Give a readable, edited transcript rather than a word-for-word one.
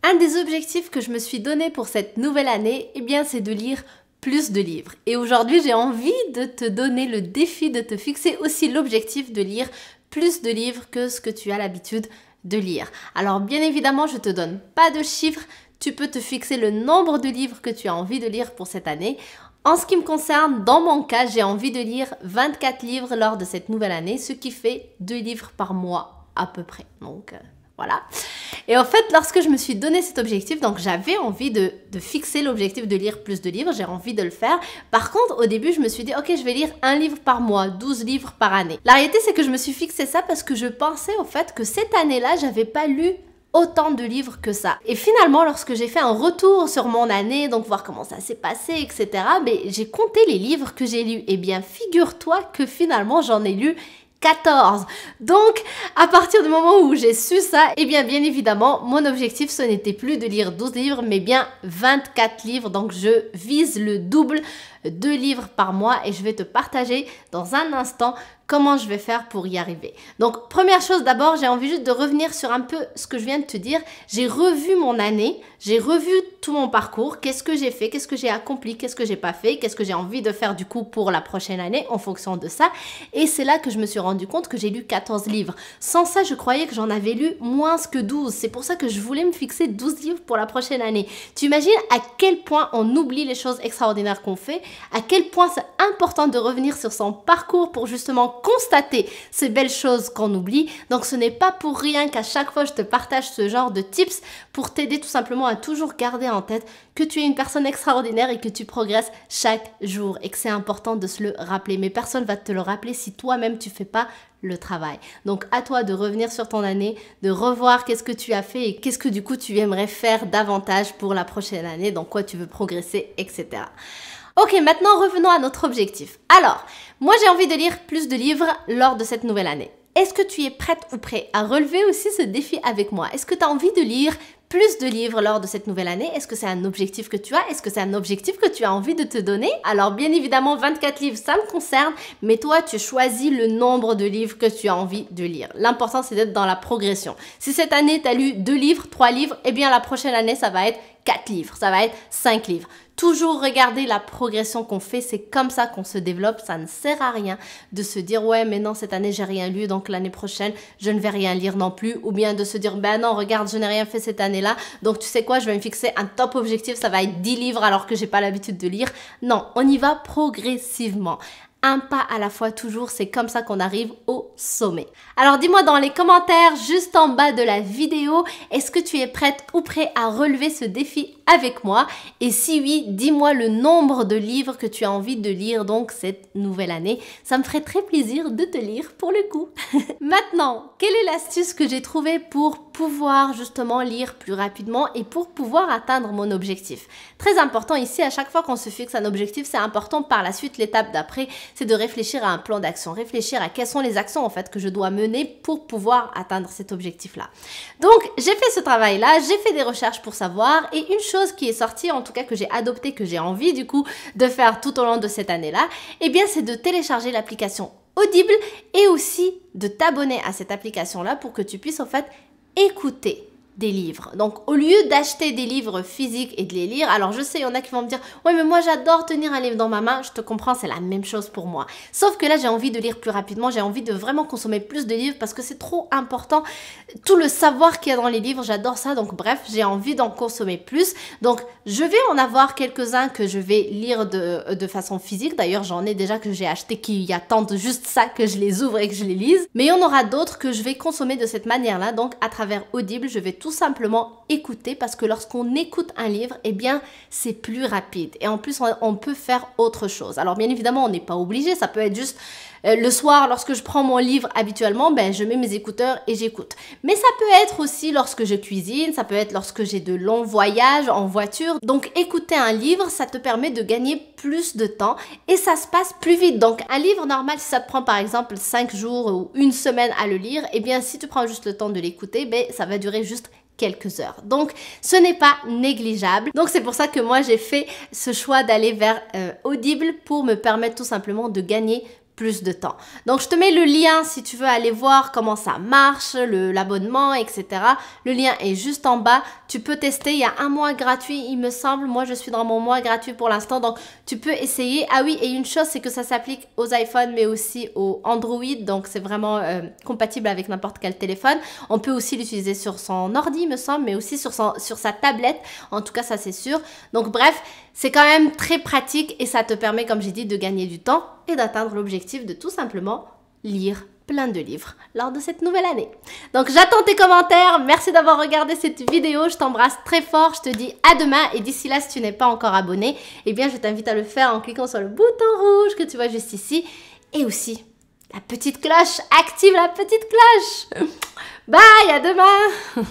Un des objectifs que je me suis donné pour cette nouvelle année, eh bien, c'est de lire plus de livres. Et aujourd'hui, j'ai envie de te donner le défi de te fixer aussi l'objectif de lire plus de livres que ce que tu as l'habitude de lire. Alors, bien évidemment, je te donne pas de chiffres. Tu peux te fixer le nombre de livres que tu as envie de lire pour cette année. En ce qui me concerne, dans mon cas, j'ai envie de lire 24 livres lors de cette nouvelle année, ce qui fait 2 livres par mois à peu près. Donc, voilà. Et en fait, lorsque je me suis donné cet objectif, donc j'avais envie de fixer l'objectif de lire plus de livres, j'ai envie de le faire. Par contre, au début, je me suis dit, ok, je vais lire 1 livre par mois, 12 livres par année. La réalité, c'est que je me suis fixé ça parce que je pensais au fait que cette année-là, j'avais pas lu autant de livres que ça. Et finalement, lorsque j'ai fait un retour sur mon année, donc voir comment ça s'est passé, etc., mais j'ai compté les livres que j'ai lus. Eh bien, figure-toi que finalement, j'en ai lu 14. Donc, à partir du moment où j'ai su ça, eh bien évidemment, mon objectif, ce n'était plus de lire 12 livres, mais bien 24 livres. Donc, je vise le double, 2 livres par mois, et je vais te partager dans un instant comment je vais faire pour y arriver. Donc, première chose d'abord, j'ai envie juste de revenir sur un peu ce que je viens de te dire. J'ai revu mon année, j'ai revu tout mon parcours, qu'est-ce que j'ai fait, qu'est-ce que j'ai accompli, qu'est-ce que j'ai pas fait, qu'est-ce que j'ai envie de faire du coup pour la prochaine année en fonction de ça. Et c'est là que je me suis rendu compte que j'ai lu 14 livres. Sans ça, je croyais que j'en avais lu moins que 12. C'est pour ça que je voulais me fixer 12 livres pour la prochaine année. Tu imagines à quel point on oublie les choses extraordinaires qu'on fait, à quel point c'est important de revenir sur son parcours pour justement constater ces belles choses qu'on oublie. Donc ce n'est pas pour rien qu'à chaque fois je te partage ce genre de tips pour t'aider tout simplement à toujours garder en tête que tu es une personne extraordinaire et que tu progresses chaque jour et que c'est important de se le rappeler. Mais personne va te le rappeler si toi-même tu fais pas le travail. Donc à toi de revenir sur ton année, de revoir qu'est-ce que tu as fait et qu'est-ce que du coup tu aimerais faire davantage pour la prochaine année, dans quoi tu veux progresser, etc. Ok, maintenant revenons à notre objectif. Alors, moi j'ai envie de lire plus de livres lors de cette nouvelle année. Est-ce que tu es prête ou prêt à relever aussi ce défi avec moi? Est-ce que tu as envie de lire plus de livres lors de cette nouvelle année? Est-ce que c'est un objectif que tu as? Est-ce que c'est un objectif que tu as envie de te donner? Alors bien évidemment, 24 livres, ça me concerne, mais toi, tu choisis le nombre de livres que tu as envie de lire. L'important, c'est d'être dans la progression. Si cette année, tu as lu 2 livres, 3 livres, eh bien la prochaine année, ça va être 4 livres, ça va être 5 livres. Toujours regarder la progression qu'on fait, c'est comme ça qu'on se développe. Ça ne sert à rien de se dire « ouais, mais non, cette année, j'ai rien lu, donc l'année prochaine, je ne vais rien lire non plus. » Ou bien de se dire « ben non, regarde, je n'ai rien fait cette année-là, donc tu sais quoi, je vais me fixer un top objectif, ça va être 10 livres alors que j'ai pas l'habitude de lire. » Non, on y va progressivement. Un pas à la fois toujours, c'est comme ça qu'on arrive au sommet. Alors dis-moi dans les commentaires juste en bas de la vidéo, est-ce que tu es prête ou prêt à relever ce défi avec moi? Et si oui, dis-moi le nombre de livres que tu as envie de lire donc cette nouvelle année. Ça me ferait très plaisir de te lire pour le coup. Maintenant, quelle est l'astuce que j'ai trouvée pour pouvoir justement lire plus rapidement et pour pouvoir atteindre mon objectif? Très important ici, à chaque fois qu'on se fixe un objectif, c'est important par la suite, l'étape d'après, c'est de réfléchir à un plan d'action, réfléchir à quelles sont les actions en fait que je dois mener pour pouvoir atteindre cet objectif-là. Donc, j'ai fait ce travail-là, j'ai fait des recherches pour savoir et une chose qui est sortie, en tout cas que j'ai adoptée, que j'ai envie du coup de faire tout au long de cette année-là, eh bien c'est de télécharger l'application Audible et aussi de t'abonner à cette application-là pour que tu puisses en fait écouter des livres. Donc, au lieu d'acheter des livres physiques et de les lire, alors je sais, il y en a qui vont me dire « ouais, mais moi, j'adore tenir un livre dans ma main. » Je te comprends, c'est la même chose pour moi. Sauf que là, j'ai envie de lire plus rapidement. J'ai envie de vraiment consommer plus de livres parce que c'est trop important. Tout le savoir qu'il y a dans les livres, j'adore ça. Donc, bref, j'ai envie d'en consommer plus. Donc, je vais en avoir quelques-uns que je vais lire de façon physique. D'ailleurs, j'en ai déjà que j'ai acheté qui attendent juste ça, que je les ouvre et que je les lise. Mais il y en aura d'autres que je vais consommer de cette manière-là. Donc, à travers Audible, je vais tout simplement écouter parce que lorsqu'on écoute un livre, eh bien, c'est plus rapide. Et en plus, on peut faire autre chose. Alors, bien évidemment, on n'est pas obligé. Ça peut être juste le soir, lorsque je prends mon livre habituellement, ben, je mets mes écouteurs et j'écoute. Mais ça peut être aussi lorsque je cuisine, ça peut être lorsque j'ai de longs voyages en voiture. Donc, écouter un livre, ça te permet de gagner plus de temps et ça se passe plus vite. Donc, un livre normal, si ça te prend par exemple 5 jours ou une semaine à le lire, eh bien, si tu prends juste le temps de l'écouter, ben, ça va durer juste quelques heures. Donc, ce n'est pas négligeable. Donc, c'est pour ça que moi, j'ai fait ce choix d'aller vers Audible pour me permettre tout simplement de gagner plus de temps. Donc, je te mets le lien si tu veux aller voir comment ça marche, l'abonnement, etc. Le lien est juste en bas. tu peux tester, il y a un mois gratuit il me semble, moi je suis dans mon mois gratuit pour l'instant, donc tu peux essayer. Ah oui, et une chose c'est que ça s'applique aux iPhones mais aussi aux Android, donc c'est vraiment compatible avec n'importe quel téléphone. On peut aussi l'utiliser sur son ordi il me semble, mais aussi sur sa tablette, en tout cas ça c'est sûr. Donc bref, c'est quand même très pratique et ça te permet, comme j'ai dit, de gagner du temps et d'atteindre l'objectif de tout simplement lire plein de livres lors de cette nouvelle année. Donc j'attends tes commentaires, merci d'avoir regardé cette vidéo, je t'embrasse très fort, je te dis à demain et d'ici là si tu n'es pas encore abonné, eh bien je t'invite à le faire en cliquant sur le bouton rouge que tu vois juste ici et aussi la petite cloche, active la petite cloche. Bye, à demain.